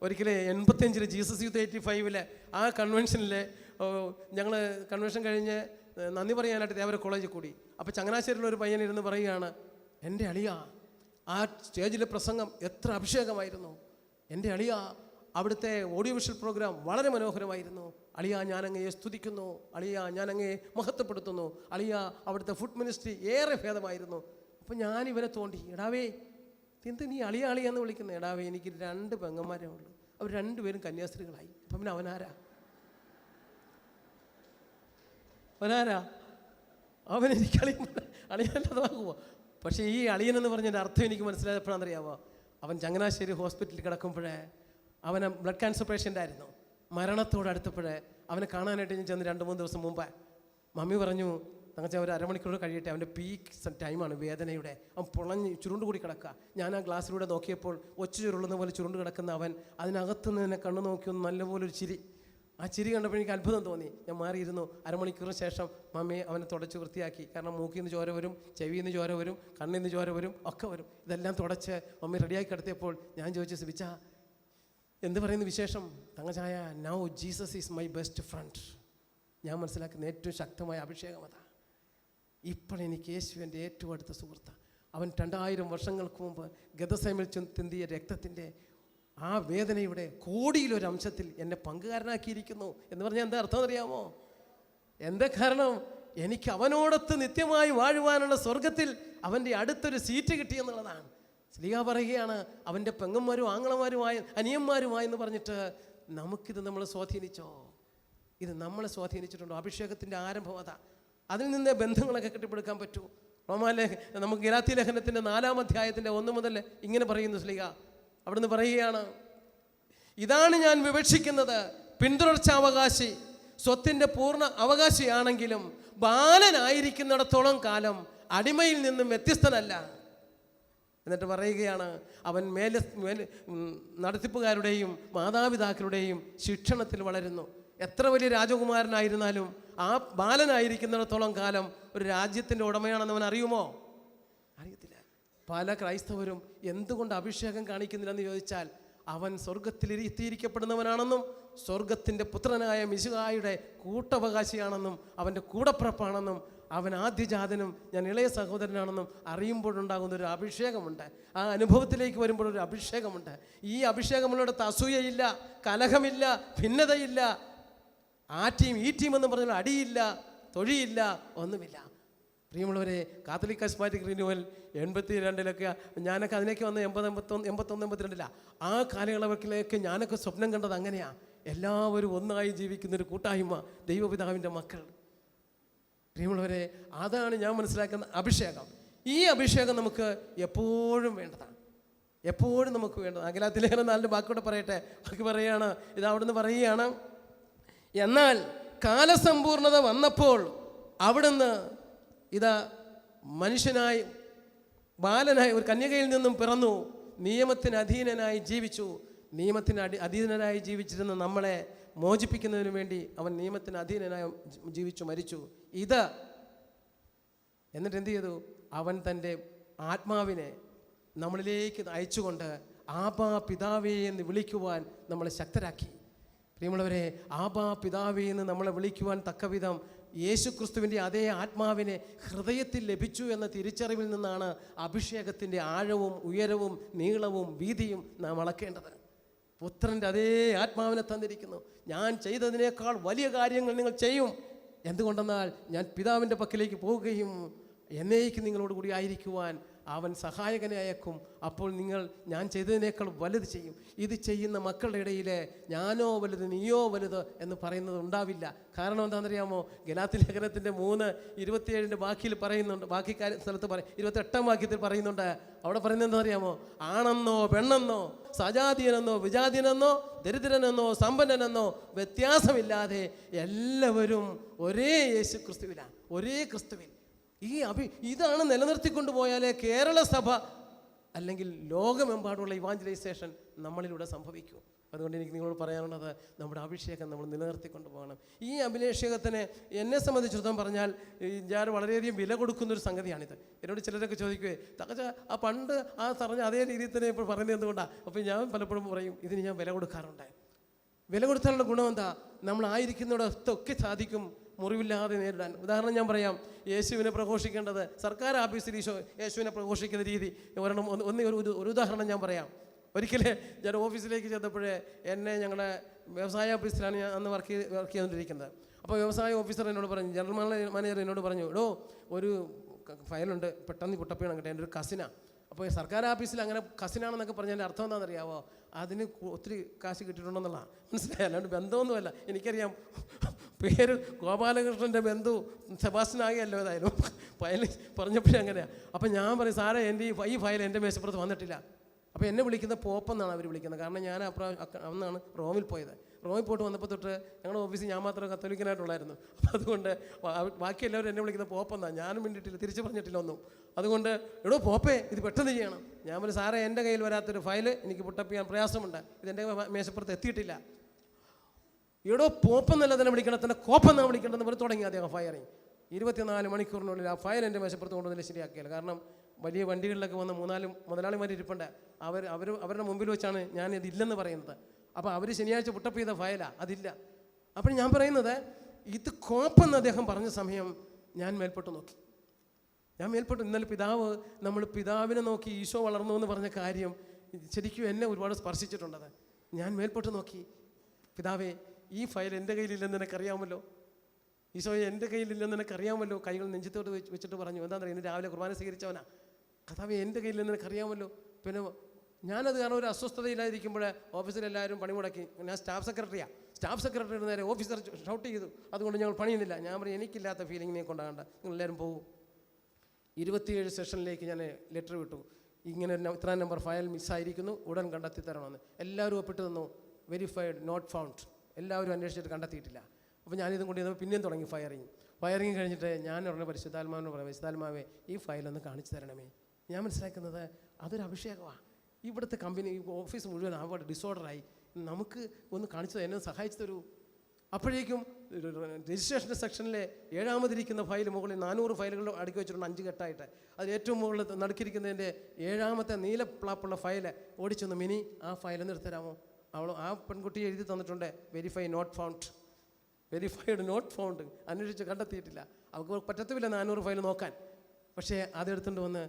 ഒരിക്കലും 85-ൽ ജീസസ് യൂത്ത് 85-ലെ ആ കൺവെൻഷനിൽ ഞങ്ങൾ കൺവെൻഷൻ കഴിഞ്ഞ് നന്ദി പറയാനായിട്ട് ദേവര കോളേജിൽ കൂടി. അപ്പോൾ ചങ്ങനാശ്ശേരിയിലൊരു പയ്യൻ ഇരുന്ന് പറയുകയാണ്, എൻ്റെ അളിയ ആ സ്റ്റേജിലെ പ്രസംഗം എത്ര അഭിഷേകമായിരുന്നു, എൻ്റെ അളിയ അവിടുത്തെ ഓഡിയോ വിഷ്വൽ പ്രോഗ്രാം വളരെ മനോഹരമായിരുന്നു, അളിയ ഞാനങ്ങയെ സ്തുതിക്കുന്നു, അളിയ ഞാനങ്ങയെ മഹത്വപ്പെടുത്തുന്നു, അളിയ അവിടുത്തെ ഫുഡ് മിനിസ്ട്രി ഏറെ ഭേദമായിരുന്നു. അപ്പോൾ ഞാൻ ഇവനെ തോണ്ടി, എടാവേ എന്ത് നീ അളിയാന്ന് വിളിക്കുന്നത്? എടാവേ എനിക്ക് 2 പെങ്ങന്മാരേ ഉള്ളൂ, അവർ 2 പേരും കന്യാസ്ത്രീകളായി. അപ്പം പിന്നെ അവനാരാ? അവനെനിക്ക് അളിയല്ലാതാകുമോ? പക്ഷേ ഈ അളിയനെന്ന് പറഞ്ഞതിൻ്റെ അർത്ഥം എനിക്ക് മനസ്സിലായപ്പോഴാണെന്നറിയാമോ? അവൻ ചങ്ങനാശ്ശേരി ഹോസ്പിറ്റലിൽ കിടക്കുമ്പോഴേ, അവന് ബ്ലഡ് ക്യാൻസർ പേഷ്യൻ്റ് ആയിരുന്നു. മരണത്തോടടുത്തപ്പോഴേ അവനെ കാണാനായിട്ട് ഞാൻ ചെന്ന് 2-3 ദിവസം മുമ്പേ മമ്മി പറഞ്ഞു, തങ്ങച്ചാൽ ഒരു അരമണിക്കൂർ കഴിയട്ടെ, അവൻ്റെ പീക്ക് ടൈമാണ് വേദനയുടെ. അവൻ പൊളഞ്ഞ് ചുരുണ്ട് കൂടി കിടക്കുക. ഞാൻ ആ ഗ്ലാസ്സിലൂടെ നോക്കിയപ്പോൾ ഒച്ചു ചുരുളുന്ന പോലെ ചുരുണ്ട് കിടക്കുന്ന അവൻ, അതിനകത്തുനിന്ന് എന്നെ കണ്ണു നോക്കിയൊന്ന് നല്ലപോലൊരു ചിരി. ആ ചിരി കണ്ടപ്പോൾ എനിക്ക് അത്ഭുതം തോന്നി. ഞാൻ മാറിയിരുന്നു. അരമണിക്കൂറിന് ശേഷം മമ്മി അവനെ തുടച്ച് വൃത്തിയാക്കി. കാരണം മൂക്കിൽ നിന്ന് ചോര വരും, ചെവിയിൽ നിന്ന് ചോര വരും, കണ്ണിൽ നിന്ന് ചോര വരും, ഒക്കെ വരും. ഇതെല്ലാം തുടച്ച് മമ്മി റെഡിയാക്കി കിടത്തിയപ്പോൾ ഞാൻ ചോദിച്ചു, സിബിച്ച എന്ത് പറയുന്നു വിശേഷം? തങ്ങച്ചായ, now Jesus is my best friend. ഞാൻ മനസ്സിലാക്കുന്ന ഏറ്റവും ശക്തമായ അഭിഷേകം അതാ. ഇപ്പോൾ എനിക്ക് യേശു എൻ്റെ ഏറ്റവും അടുത്ത സുഹൃത്താണ്. അവൻ 2000 വർഷങ്ങൾക്ക് മുമ്പ് ഗദസേമിൽ ചിന്തിയ രക്തത്തിൻ്റെ ആ വേദനയുടെ കോടിയിലൊരംശത്തിൽ എന്നെ പങ്കുകാരനാക്കിയിരിക്കുന്നു എന്ന് പറഞ്ഞാൽ എന്താ അർത്ഥം അറിയാമോ? എന്താ കാരണം? എനിക്ക് അവനോടൊത്ത് നിത്യമായി വാഴുവാനുള്ള സ്വർഗത്തിൽ അവൻ്റെ അടുത്തൊരു സീറ്റ് കിട്ടിയെന്നുള്ളതാണ്. സ്ലീഹ പറയുകയാണ്, അവൻ്റെ പെങ്ങന്മാരും ആങ്ങളമാരുമായി അനിയന്മാരുമായി എന്ന് പറഞ്ഞിട്ട് നമുക്കിത് നമ്മൾ സ്വാധീനിച്ചോ? ഇത് നമ്മളെ സ്വാധീനിച്ചിട്ടുണ്ടോ? അഭിഷേകത്തിൻ്റെ ആരംഭം അതാ. അതിൽ നിന്ന് ബന്ധങ്ങളൊക്കെ കെട്ടിപ്പടുക്കാൻ പറ്റൂ. നമുക്ക് ഗലാത്യ ലേഖനത്തിൻ്റെ 4-ാം അധ്യായത്തിൻ്റെ 1 മുതൽ ഇങ്ങനെ പറയുന്നു സ്ലീഹ. അവിടുന്ന് പറയുകയാണ്, ഇതാണ് ഞാൻ വിവക്ഷിക്കുന്നത്, പിന്തുടർച്ചാവകാശി സ്വത്തിൻ്റെ പൂർണ്ണ അവകാശിയാണെങ്കിലും ബാലനായിരിക്കുന്നിടത്തോളം കാലം അടിമയിൽ നിന്നും വ്യത്യസ്തനല്ല. എന്നിട്ട് പറയുകയാണ്, അവൻ നടത്തിപ്പുകാരുടെയും മാതാപിതാക്കളുടെയും ശിക്ഷണത്തിൽ വളരുന്നു. എത്ര വലിയ രാജകുമാരനായിരുന്നാലും ആ ബാലനായിരിക്കുന്നിടത്തോളം കാലം ഒരു രാജ്യത്തിൻ്റെ ഉടമയാണെന്ന് അവൻ അറിയുമോ? അറിയത്തില്ല. പല ക്രൈസ്തവരും എന്തുകൊണ്ട് അഭിഷേകം കാണിക്കുന്നില്ലെന്ന് ചോദിച്ചാൽ, അവൻ സ്വർഗത്തിൽ എത്തിയിരിക്കപ്പെടുന്നവനാണെന്നും സ്വർഗത്തിൻ്റെ പുത്രനായ മിശിഹായുടെ കൂട്ടവകാശിയാണെന്നും അവൻ്റെ കൂടപ്പിറപ്പാണെന്നും അവൻ ആദ്യജാതനും ഞാൻ ഇളയ സഹോദരനാണെന്നും അറിയുമ്പോഴുണ്ടാകുന്നൊരു അഭിഷേകമുണ്ട്. ആ അനുഭവത്തിലേക്ക് വരുമ്പോഴൊരു അഭിഷേകമുണ്ട്. ഈ അഭിഷേകമുള്ളിടത്ത് അസൂയയില്ല, കലഹമില്ല, ഭിന്നതയില്ല, ആ ടീം ഈ ടീം എന്ന് പറഞ്ഞാൽ അടിയില്ല, തൊഴിയില്ല, ഒന്നുമില്ല. പ്രിയമുള്ളവരെ, കാത്തലിക് കസ്മാറ്റിക് റിന്യൂവൽ 82-ലൊക്കെ ഞാനൊക്കെ അതിലേക്ക് വന്ന് 81-82 ആ കാലയളവിലേക്ക് ഞാനൊക്കെ സ്വപ്നം കണ്ടത് അങ്ങനെയാണ്. എല്ലാവരും ഒന്നായി ജീവിക്കുന്നൊരു കൂട്ടായ്മ, ദൈവപിതാവിൻ്റെ മക്കൾ. പ്രിയമുള്ളവരെ, അതാണ് ഞാൻ മനസ്സിലാക്കുന്ന അഭിഷേകം. ഈ അഭിഷേകം നമുക്ക് എപ്പോഴും വേണ്ടതാണ്, എപ്പോഴും നമുക്ക് വേണ്ടതാണ്. ഗലാത്യ ലേഖനം 4 ബാക്കിയോടെ പറയട്ടെ. ബാക്കി പറയുകയാണ്, ഇത് അവിടുന്ന് പറയുകയാണ്, എന്നാൽ കാലസമ്പൂർണത വന്നപ്പോൾ അവിടുന്ന് ഇതാ മനുഷ്യനായി ബാലനായി ഒരു കന്യകയിൽ നിന്നും പിറന്നു, നിയമത്തിന് അധീനനായി ജീവിച്ചു. നിയമത്തിന് അധീനനായി ജീവിച്ചിരുന്ന നമ്മളെ മോചിപ്പിക്കുന്നതിന് വേണ്ടി അവൻ നിയമത്തിന് അധീനനായി ജീവിച്ചു മരിച്ചു. ഇത് എന്നിട്ട് എന്ത് ചെയ്തു? അവൻ തൻ്റെ ആത്മാവിനെ നമ്മളിലേക്ക് അയച്ചുകൊണ്ട് ആബാ പിതാവേ എന്ന് വിളിക്കുവാൻ നമ്മളെ ശക്തരാക്കി. പ്രിയമുള്ളവരെ, ആബാ പിതാവേ എന്ന് നമ്മളെ വിളിക്കുവാൻ തക്കവിധം യേശുക്രിസ്തുവിൻ്റെ അതേ ആത്മാവിനെ ഹൃദയത്തിൽ ലഭിച്ചു എന്ന തിരിച്ചറിവിൽ നിന്നാണ് അഭിഷേകത്തിൻ്റെ ആഴവും ഉയരവും നീളവും വീതിയും നാം അളക്കേണ്ടത്. പുത്രൻ്റെ അതേ ആത്മാവിനെ തന്നിരിക്കുന്നു. ഞാൻ ചെയ്തതിനേക്കാൾ വലിയ കാര്യങ്ങൾ നിങ്ങൾ ചെയ്യും. എന്തുകൊണ്ടെന്നാൽ ഞാൻ പിതാവിൻ്റെ പക്കലേക്ക് പോവുകയും എന്നേക്ക് നിങ്ങളോട് കൂടി ആയിരിക്കുവാൻ അവൻ സഹായകനെ അയക്കും. അപ്പോൾ നിങ്ങൾ ഞാൻ ചെയ്തതിനേക്കാൾ വലുത് ചെയ്യും. ഇത് ചെയ്യുന്ന മക്കളുടെ ഇടയിൽ ഞാനോ വലുത് നീയോ വലുത് എന്ന് പറയുന്നത് ഉണ്ടാവില്ല. കാരണം എന്താണെന്നറിയാമോ? ഗലാത്യ ലേഖനത്തിൻ്റെ 3:27 ബാക്കിയിൽ പറയുന്നുണ്ട്. ബാക്കി സ്ഥലത്ത് 28-ാം വാക്യത്തിൽ പറയുന്നുണ്ട്. അവിടെ പറയുന്നത് എന്താണെന്നറിയാമോ? ആണെന്നോ പെണ്ണെന്നോ സജാതീയനെന്നോ വിജാതീയനെന്നോ ദരിദ്രനെന്നോ സമ്പന്നനെന്നോ വ്യത്യാസമില്ലാതെ എല്ലാവരും ഒരേ യേശു ക്രിസ്തുവിലാണ്, ഒരേ ക്രിസ്തുവിൽ. ഇതാണ് നിലനിർത്തിക്കൊണ്ടു പോയാലേ കേരള സഭ അല്ലെങ്കിൽ ലോകമെമ്പാടുള്ള ഇവാഞ്ചലൈസേഷൻ നമ്മളിലൂടെ സംഭവിക്കും. അതുകൊണ്ട് എനിക്ക് നിങ്ങളോട് പറയാനുള്ളത്, നമ്മുടെ അഭിഷേകം നമ്മൾ നിലനിർത്തിക്കൊണ്ടു പോകണം. ഈ അഭിഷേകത്തിന് എന്നെ സംബന്ധിച്ചിടത്തോളം പറഞ്ഞാൽ ഞാൻ വളരെയധികം വില കൊടുക്കുന്നൊരു സംഗതിയാണിത്. എന്നോട് ചിലരൊക്കെ ചോദിക്കുകയെ തകച്ച ആ പണ്ട് ആ പറഞ്ഞ അതേ രീതിയിൽ തന്നെ ഇപ്പോൾ പറയുന്നത് എന്തുകൊണ്ടാണ്? അപ്പോൾ ഞാൻ പലപ്പോഴും പറയും, ഇതിന് ഞാൻ വില കൊടുക്കാറുണ്ട്. വില കൊടുത്താലുള്ള ഗുണം എന്താ? നമ്മളായിരിക്കുന്നിടത്തൊക്കെ സാധിക്കും മുറിവില്ലാതെ നേരിടാൻ. ഉദാഹരണം ഞാൻ പറയാം. യേശുവിനെ പ്രഘോഷിക്കേണ്ടത് സർക്കാർ ഓഫീസിൽ യേശുവിനെ പ്രഘോഷിക്കുന്ന രീതി ഒരു ഉദാഹരണം ഞാൻ പറയാം. ഒരിക്കലേ ഞാൻ ഓഫീസിലേക്ക് ചെന്നപ്പോഴേ എന്നെ ഞങ്ങളുടെ വ്യവസായ ഓഫീസിലാണ് ഞാൻ അന്ന് വർക്ക് ചെയ്തുകൊണ്ടിരിക്കുന്നത്. അപ്പോൾ വ്യവസായ ഓഫീസർ എന്നോട് പറഞ്ഞു, ജനറൽ മാനേജർ എന്നോട് പറഞ്ഞു, എടോ ഒരു ഫയലുണ്ട്, പെട്ടെന്ന് കുട്ടപ്പിയാണ് കേട്ടോ, എൻ്റെ ഒരു കസിനാണ്. അപ്പോൾ സർക്കാർ ഓഫീസിൽ അങ്ങനെ കസിനാണെന്നൊക്കെ പറഞ്ഞതിൻ്റെ അർത്ഥം എന്താണെന്നറിയാമോ? അതിന് ഒത്തിരി കാശ് കിട്ടിയിട്ടുണ്ടെന്നുള്ളതാണ്. മനസ്സിലായി? അല്ലാണ്ട് ബന്ധമൊന്നുമല്ല. എനിക്കറിയാം, പേര് ഗോപാലകൃഷ്ണൻ്റെ ബന്ധു സെബാസ്റ്റ്യനാകിയല്ലോ ഏതായാലും ഫയൽ പറഞ്ഞപ്പോഴേ അങ്ങനെയാണ്. അപ്പം ഞാൻ പറയും, സാറേ എൻ്റെ ഈ ഫയൽ എൻ്റെ മേശപ്പുറത്ത് വന്നിട്ടില്ല. അപ്പോൾ എന്നെ വിളിക്കുന്ന പോപ്പെന്നാണ് അവർ വിളിക്കുന്നത്. കാരണം ഞാൻ അന്നാണ് റോമിൽ പോയത്. റോമിൽ പോയിട്ട് വന്നപ്പോൾ തൊട്ട് ഞങ്ങളുടെ ഓഫീസിൽ ഞാൻ മാത്രമേ കത്തോലിക്കനായിട്ടുള്ളായിരുന്നു. അപ്പോൾ അതുകൊണ്ട് ബാക്കി എല്ലാവരും എന്നെ വിളിക്കുന്ന പോപ്പെന്നാണ്. ഞാനും വേണ്ടിയിട്ടില്ല, തിരിച്ചു പറഞ്ഞിട്ടില്ല ഒന്നും. അതുകൊണ്ട് എടോ പോപ്പേ, ഇത് പെട്ടെന്ന് ചെയ്യണം. ഞാൻ പറഞ്ഞു, സാറേ എൻ്റെ കയ്യിൽ വരാത്തൊരു ഫയൽ എനിക്ക് പുട്ടപ്പ് ചെയ്യാൻ പ്രയാസമുണ്ട്, ഇതെൻ്റെ മേശപ്പുറത്ത് എത്തിയിട്ടില്ല. എടോ പോപ്പെന്നല്ല തന്നെ വിളിക്കണം, തന്നെ കോപ്പെന്നാണ് വിളിക്കേണ്ടതെന്ന് പറഞ്ഞ് തുടങ്ങി അദ്ദേഹം ഫയറിങ്. 24 മണിക്കൂറിനുള്ളിൽ ആ ഫയൽ എൻ്റെ മേശപ്പുറത്ത് കൊണ്ടുവന്നില്ല ശരിയാക്കിയാൽ. കാരണം വലിയ വണ്ടികളിലൊക്കെ വന്ന് 3-4 മുതലാളിമാർ ഇരിപ്പുണ്ട്. അവരുടെ മുമ്പിൽ വെച്ചാണ് ഞാൻ ഇതില്ലെന്ന് പറയുന്നത്. അപ്പോൾ അവർ ശനിയാഴ്ച പുട്ടപ്പ് ചെയ്ത ഫയലാണ്, അതില്ല. അപ്പോൾ ഞാൻ പറയുന്നത്, ഇത് കോപ്പെന്ന് അദ്ദേഹം പറഞ്ഞ സമയം ഞാൻ മേൽപോട്ട് നോക്കി. ഞാൻ മേൽപ്പെട്ടു. ഇന്നലെ നമ്മൾ പിതാവിനെ നോക്കി ഈശോ വളർന്നു എന്ന് പറഞ്ഞ കാര്യം ശരിക്കും എന്നെ ഒരുപാട് സ്പർശിച്ചിട്ടുണ്ടത്. ഞാൻ മേൽപ്പെട്ട് നോക്കി, പിതാവേ ഈ ഫയൽ എൻ്റെ കയ്യിലില്ലെന്ന് നിനക്കറിയാമല്ലോ, ഈശോയെ എൻ്റെ കയ്യിലില്ലെന്ന് നിനക്കറിയാമല്ലോ. കൈകൾ നെഞ്ചത്തോട് വെച്ചിട്ട് പറഞ്ഞു, എന്താ പറയുക, ഇന്ന് രാവിലെ കുർബാന സ്വീകരിച്ചവനാ. കർത്താവേ എൻ്റെ കയ്യിലെന്ന് നിനക്കറിയാമല്ലോ. പിന്നെ ഞാനത് കാരണം ഒരു അസ്വസ്ഥതയില്ലാതിരിക്കുമ്പോൾ ഓഫീസിലെല്ലാവരും പണി മുടക്കി. ഞാൻ സ്റ്റാഫ് സെക്രട്ടറിയുടെ നേരെ ഓഫീസർ ഷൗട്ട് ചെയ്തു, അതുകൊണ്ട് ഞങ്ങൾ പണിയുന്നില്ല. ഞാൻ പറയും, എനിക്കില്ലാത്ത ഫീലിങ്ങിനെ കൊണ്ടാകണ്ട, നിങ്ങളെല്ലാവരും പോകും. 27 സെഷനിലേക്ക് ഞാൻ ലെറ്റർ വിട്ടു, ഇങ്ങനെ ഇത്ര നമ്പർ ഫയൽ മിസ്സായിരിക്കുന്നു, ഉടൻ കണ്ടെത്തി തരണമെന്ന്. എല്ലാവരും ഒപ്പിട്ട് തന്നു, വെരിഫൈഡ് നോട്ട് ഫൗണ്ട്. എല്ലാവരും അന്വേഷിച്ചിട്ട് കണ്ടെത്തിയിട്ടില്ല. അപ്പോൾ ഞാനിതും കൊണ്ട് പിന്നെയും തുടങ്ങി ഫയറിങ് കഴിഞ്ഞിട്ട് ഞാൻ ഉടനെ പരിശുദ്ധാത്മാവിനോട് പറയാം, പരിശുദ്ധാത്മാവേ ഈ ഫയലൊന്ന് കാണിച്ചു തരണമേ. ഞാൻ മനസ്സിലാക്കുന്നത് അതൊരു അഭിഷേകമാണ്. ഇവിടുത്തെ കമ്പനി ഓഫീസ് മുഴുവൻ ആവാട് ഡിസോർഡറായി, നമുക്ക് ഒന്ന് കാണിച്ചത് എന്നെ സഹായിച്ചു തരൂ. അപ്പോഴേക്കും രജിസ്ട്രേഷൻ സെക്ഷനിലെ 7ാമതിരിക്കുന്ന ഫയൽ മുകളിൽ 400 ഫയലുകൾ അടുക്കി വെച്ചിട്ടുണ്ട് 5 കെട്ടായിട്ട്. അതിൽ ഏറ്റവും മുകളിൽ നടുക്കിരിക്കുന്നതിൻ്റെ 7ാമത്തെ നീല പ്ലാപ്പുള്ള ഫയൽ ഓടിച്ചൊന്ന് മിനി ആ ഫയലൊന്ന് എടുത്തരാമോ. ആ പെൺകുട്ടി എഴുതി തന്നിട്ടുണ്ട്, വെരിഫൈഡ് നോട്ട് ഫൗണ്ട്. അന്വേഷിച്ച് കണ്ടെത്തിയിട്ടില്ല. അവർക്ക് പറ്റത്തുമില്ല 400 ഫയൽ നോക്കാൻ. പക്ഷേ അതെടുത്തുകൊണ്ട് വന്ന്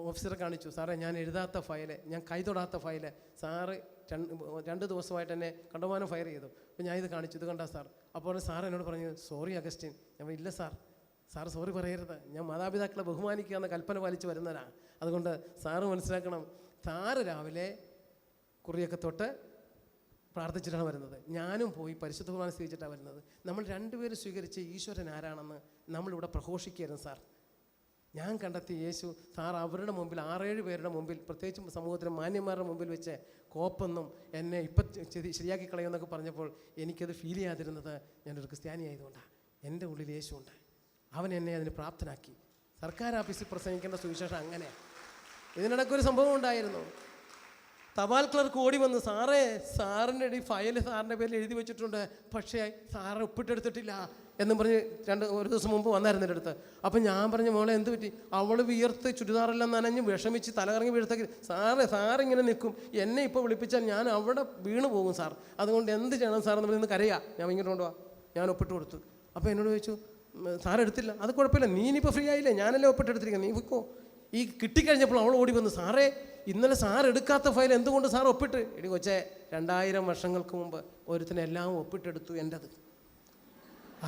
ഓഫീസറെ കാണിച്ചു, സാറേ ഞാൻ എഴുതാത്ത ഫയല്, ഞാൻ കൈതൊടാത്ത ഫയല് സാറ് 2 ദിവസമായിട്ട് എന്നെ കണ്ടമാനം ഫയർ ചെയ്തു. അപ്പോൾ ഞാൻ ഇത് കാണിച്ചു, ഇത് കണ്ടാ സാർ. അപ്പോൾ സാർ എന്നോട് പറഞ്ഞു, സോറി അഗസ്റ്റിൻ. ഞാൻ ഇല്ല സാർ സോറി പറയരുത്, ഞാൻ മാതാപിതാക്കളെ ബഹുമാനിക്കുക എന്ന കൽപ്പന പാലിച്ച് വരുന്നതാണ്. അതുകൊണ്ട് സാറ് മനസ്സിലാക്കണം, സാറ് രാവിലെ കുറിയൊക്കെ തൊട്ട് പ്രാർത്ഥിച്ചിട്ടാണ് വരുന്നത്, ഞാനും പോയി പരിശുദ്ധ കുർബാന സ്വീകരിച്ചിട്ടാണ് വരുന്നത്. നമ്മൾ 2 പേര് സ്വീകരിച്ച് ഈശ്വരൻ ആരാണെന്ന് നമ്മളിവിടെ പ്രഘോഷിക്കരുത് സാർ. ഞാൻ കണ്ടെത്തി യേശു സാർ അവരുടെ മുമ്പിൽ 6-7 പേരുടെ മുമ്പിൽ, പ്രത്യേകിച്ചും സമൂഹത്തിലെ മാന്യന്മാരുടെ മുമ്പിൽ വെച്ച് കോപ്പെന്നും എന്നെ ഇപ്പം ശരിയാക്കി കളയുമെന്നൊക്കെ പറഞ്ഞപ്പോൾ എനിക്കത് ഫീൽ ചെയ്യാതിരുന്നത് ഞാനൊരു ക്രിസ്ത്യാനി ആയതുകൊണ്ടാണ്. എൻ്റെ ഉള്ളിൽ യേശു ഉണ്ട്, അവൻ എന്നെ അതിന് പ്രാപ്തനാക്കി. സർക്കാർ ഓഫീസിൽ പ്രസംഗിക്കേണ്ട സുവിശേഷം അങ്ങനെയാണ്. ഇതിനിടയ്ക്കൊരു സംഭവം ഉണ്ടായിരുന്നു. തപാൽ ക്ലർക്ക് ഓടി വന്ന്, സാറിൻ്റെ ഈ ഫയൽ സാറിൻ്റെ പേരിൽ എഴുതി വെച്ചിട്ടുണ്ട്, പക്ഷേ സാറ് ഒപ്പിട്ടെടുത്തിട്ടില്ല എന്നും പറഞ്ഞ് ഒരു ദിവസം മുമ്പ് വന്നായിരുന്നു എൻ്റെ അടുത്ത്. അപ്പം ഞാൻ പറഞ്ഞു, മോളെ എന്ത് പറ്റി? അവൾ വിയർത്ത് ചുരിദാറെല്ലാം നനഞ്ഞ് വിഷമിച്ച് തലകറങ്ങി വീഴത്തേക്ക് സാറിങ്ങനെ നിൽക്കും, എന്നെ ഇപ്പോൾ വിളിപ്പിച്ചാൽ ഞാൻ അവിടെ വീണ് പോകും സാർ, അതുകൊണ്ട് എന്ത് ചെയ്യണം സാർ എന്ന് പറഞ്ഞ് കരയാ. ഞാൻ ഇങ്ങോട്ട് കൊണ്ടുപോവാ, ഞാൻ ഒപ്പിട്ട് കൊടുത്തു. അപ്പോൾ എന്നോട് ചോദിച്ചു, സാർ എടുത്തില്ല, അത് കുഴപ്പമില്ല, നീ ഇനിയിപ്പോൾ ഫ്രീ ആയില്ലേ, ഞാനല്ലേ ഒപ്പിട്ടെടുത്തിരിക്കുന്നത്, നീ വെക്കോ. ഈ കിട്ടിക്കഴിഞ്ഞപ്പോൾ അവൾ ഓടി വന്നു, സാറേ ഇന്നലെ സാർ എടുക്കാത്ത ഫയൽ എന്തുകൊണ്ട് സാർ ഒപ്പിട്ട്? എടി കൊച്ചേ, 2000 വർഷങ്ങൾക്ക് മുമ്പ് ഒരുത്തിനെല്ലാം ഒപ്പിട്ടെടുത്തു എൻ്റെത്,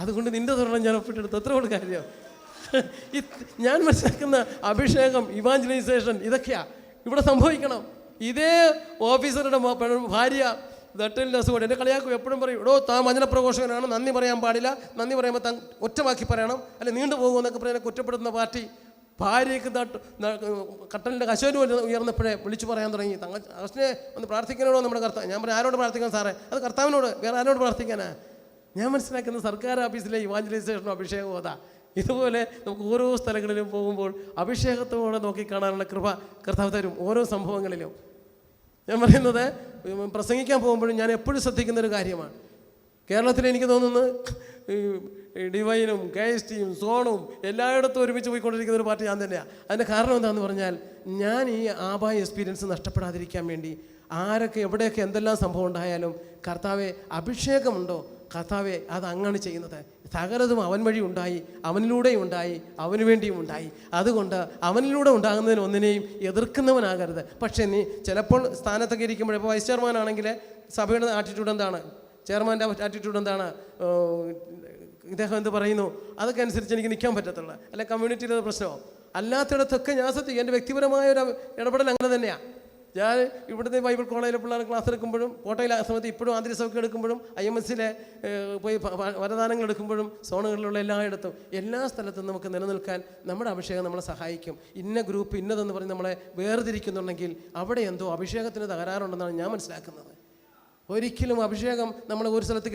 അതുകൊണ്ട് നിൻ്റെ തുറണം ഞാൻ ഒപ്പിട്ടെടുത്തു. അത്ര കൊണ്ട് കാര്യം. ഞാൻ മനസ്സിലാക്കുന്ന അഭിഷേകം, ഇവാഞ്ചലൈസേഷൻ ഇതൊക്കെയാണ് ഇവിടെ സംഭവിക്കണം. ഇതേ ഓഫീസറുടെ ഭാര്യ ദട്ടലിൻ്റെ അസുഖം എന്നെ കളിയാക്കും, എപ്പോഴും പറയും, എടോ താൻ വചനപ്രഘോഷകനാണ്, നന്ദി പറയാൻ പാടില്ല, നന്ദി പറയുമ്പോൾ താൻ ഒറ്റവാക്കി പറയണം, അല്ലെ നീണ്ടു പോകുമെന്നൊക്കെ പറഞ്ഞാൽ കുറ്റപ്പെടുത്തുന്ന പാർട്ടി. ഭാര്യയ്ക്ക് കട്ടലിൻ്റെ കശോന് ഉയർന്നപ്പോഴേ വിളിച്ചു പറയാൻ തുടങ്ങി, അഗസ്റ്റിനെ ഒന്ന് പ്രാർത്ഥിക്കാനോടോ നമ്മുടെ കർത്താവ്. ഞാൻ പറയാം, ആരോട് പ്രാർത്ഥിക്കാൻ സാറേ? അത് കർത്താവിനോട്, വേറെ ആരോട് പ്രാർത്ഥിക്കാനാ? ഞാൻ മനസ്സിലാക്കുന്ന സർക്കാർ ഓഫീസിലെ ഇവാഞ്ചലൈസേഷനും അഭിഷേകവും അതാ. ഇതുപോലെ നമുക്ക് ഓരോ സ്ഥലങ്ങളിലും പോകുമ്പോൾ അഭിഷേകത്തോടെ നോക്കിക്കാണാനുള്ള കൃപ കർത്താവ് തരും ഓരോ സംഭവങ്ങളിലും. ഞാൻ പറയുന്നത്, പ്രസംഗിക്കാൻ പോകുമ്പോഴും ഞാൻ എപ്പോഴും ശ്രദ്ധിക്കുന്നൊരു കാര്യമാണ്. കേരളത്തിൽ എനിക്ക് തോന്നുന്നു ഡിവൈനും KST യും സോണും എല്ലായിടത്തും ഒരുമിച്ച് പോയിക്കൊണ്ടിരിക്കുന്ന ഒരു പാർട്ടി ഞാൻ തന്നെയാണ്. അതിൻ്റെ കാരണം എന്താണെന്ന് പറഞ്ഞാൽ, ഞാൻ ഈ ആബായ എക്സ്പീരിയൻസ് നഷ്ടപ്പെടാതിരിക്കാൻ വേണ്ടി ആരൊക്കെ എവിടെയൊക്കെ എന്തെല്ലാം സംഭവം ഉണ്ടായാലും കർത്താവെ അഭിഷേകമുണ്ടോ, കർത്താവെ അത് അങ്ങനെ ചെയ്യുന്നത്. സകലതും അവൻ വഴി ഉണ്ടായി, അവനിലൂടെയും ഉണ്ടായി, അവന് വേണ്ടിയും ഉണ്ടായി. അതുകൊണ്ട് അവനിലൂടെ ഉണ്ടാകുന്നതിന് ഒന്നിനെയും എതിർക്കുന്നവനാകരുത്. പക്ഷേ നീ ചിലപ്പോൾ സ്ഥാനത്തൊക്കെ ഇരിക്കുമ്പോൾ, ഇപ്പോൾ വൈസ് ചെയർമാൻ ആണെങ്കിൽ സഭയുടെ ആറ്റിറ്റ്യൂഡ് എന്താണ്, ചെയർമാൻ്റെ ആറ്റിറ്റ്യൂഡ് എന്താണ്, ഇദ്ദേഹം എന്ത് പറയുന്നു, അതൊക്കെ അനുസരിച്ച് എനിക്ക് നിൽക്കാൻ പറ്റത്തുള്ളൂ. അല്ലെ കമ്മ്യൂണിറ്റിയിലെ പ്രശ്നമോ അല്ലാത്തിടത്തൊക്കെ ഞാൻ ശ്രദ്ധിക്കും. എൻ്റെ വ്യക്തിപരമായ ഒരു ഇടപെടൽ അങ്ങനെ തന്നെയാണ്. ഞാൻ ഇവിടുത്തെ ബൈബിൾ കോളേജിലെ പിള്ളേർ ക്ലാസ് എടുക്കുമ്പോഴും, കോട്ടയിലെ സമയത്ത് ഇപ്പോഴും ആന്തരികസഭയ്ക്ക് എടുക്കുമ്പോഴും, IMSലെ പോയി വരദാനങ്ങൾ എടുക്കുമ്പോഴും, സോണുകളിലുള്ള എല്ലായിടത്തും എല്ലാ സ്ഥലത്തും നമുക്ക് നിലനിൽക്കാൻ നമ്മുടെ അഭിഷേകം നമ്മളെ സഹായിക്കും. ഇന്ന ഗ്രൂപ്പ് ഇന്നതെന്ന് പറഞ്ഞ് നമ്മളെ വേർതിരിക്കുന്നുണ്ടെങ്കിൽ അവിടെ എന്തോ അഭിഷേകത്തിന് തകരാറുണ്ടെന്നാണ് ഞാൻ മനസ്സിലാക്കുന്നത്. ഒരിക്കലും അഭിഷേകം നമ്മൾ ഒരു സ്ഥലത്ത്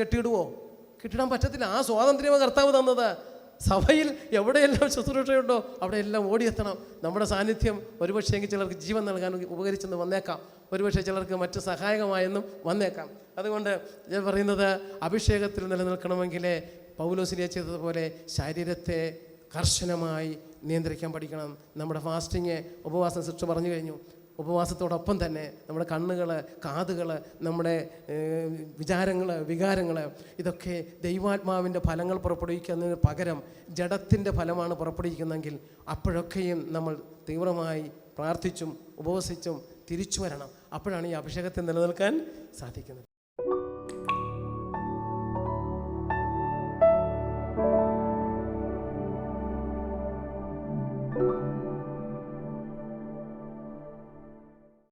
കെട്ടിടാൻ പറ്റത്തില്ല. ആ സ്വാതന്ത്ര്യമാണ് കർത്താവ് തന്നത്. സഭയിൽ എവിടെയെല്ലാം ശുശ്രൂഷയുണ്ടോ അവിടെയെല്ലാം ഓടിയെത്തണം. നമ്മുടെ സാന്നിധ്യം ഒരുപക്ഷെ എങ്കിൽ ചിലർക്ക് ജീവൻ നൽകാൻ ഉപകരിച്ചെന്ന് വന്നേക്കാം, ഒരുപക്ഷെ ചിലർക്ക് മറ്റ് സഹായകമായെന്നും വന്നേക്കാം. അതുകൊണ്ട് ഞാൻ പറയുന്നത്, അഭിഷേകത്തിൽ നിലനിൽക്കണമെങ്കിൽ പൗലോസിനെ ചെയ്തതുപോലെ ശരീരത്തെ കർശനമായി നിയന്ത്രിക്കാൻ പഠിക്കണം. നമ്മുടെ ഫാസ്റ്റിങ്, ഉപവാസം സിസ്റ്റർ പറഞ്ഞു കഴിഞ്ഞു. ഉപവാസത്തോടൊപ്പം തന്നെ നമ്മുടെ കണ്ണുകൾ, കാതുകൾ, നമ്മുടെ വിചാരങ്ങൾ, വികാരങ്ങൾ, ഇതൊക്കെ ദൈവാത്മാവിൻ്റെ ഫലങ്ങൾ പുറപ്പെടുവിക്കുന്നതിന് പകരം ജഡത്തിൻ്റെ ഫലമാണ് പുറപ്പെടുവിക്കുന്നതെങ്കിൽ അപ്പോഴൊക്കെയും നമ്മൾ തീവ്രമായി പ്രാർത്ഥിച്ചും ഉപവസിച്ചും തിരിച്ചു വരണം. അപ്പോഴാണ് ഈ അഭിഷേകത്തെ നിലനിൽക്കാൻ സാധിക്കുന്നത്.